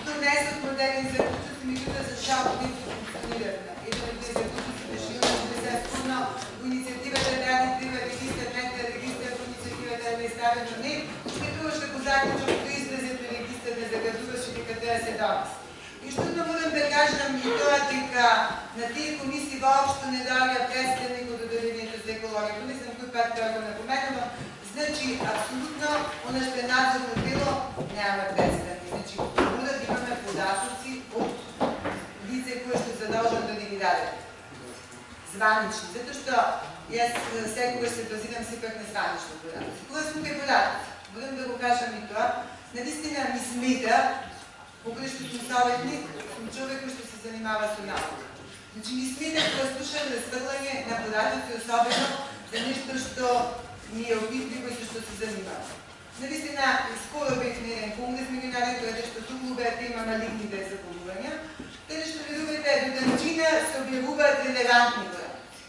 донесат модерни заключици, меѓутоа за шалко не функционираат. Еден од тези заключици беше да се спомнал во иницијативата да треба регистар, регистар во иницијативата да е ставено не, сметуваш како заклучок да излезете регистар да загадуваш и дека тоа се донес. И што морам да кажам и тоа дека на тие комисии воопшто не доаѓа представник од одделението за екологија. Не знам кој пат тоа го напоменувам. Значи, апсолутно, оно што е надзорно дело, нема представник. Значи, мора да имаме податоци од лице кои што задолжено да ни дадат. Званични. Затоа што јас секогаш се базирам сепак на званични податоци. Кога сум кај податоци? Морам да го кажам и тоа. Навистина ми смета, покрај што сум советник, сум човек кој што се занимава со наука. Значи, ми смета кога слушам разфрлање на податоци, особено за нешто што ми е обидливо и со што се занимава. Навистина, скоро бев на еден конгрес меѓународен, каде што тук тема малигните заболувања, каде што видовете до данчина се објавуваат релевантни податоци.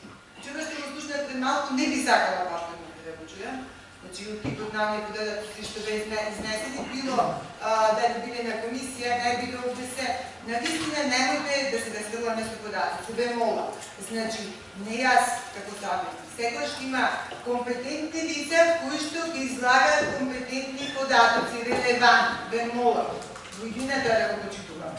Чува што го слушнат пред малку, не би сакала повторно да го чујам. Значи, од типот на оние податоци што бе изнесени, било да биле на комисија, не било да се навистина немојте да се разфрламе со податоци. Бе мола. Значи, не јас како советник. Секогаш има компетентни лица кои што ги излагаат компетентни податоци, релевантни. Бе мола. Во идината да го почитувам.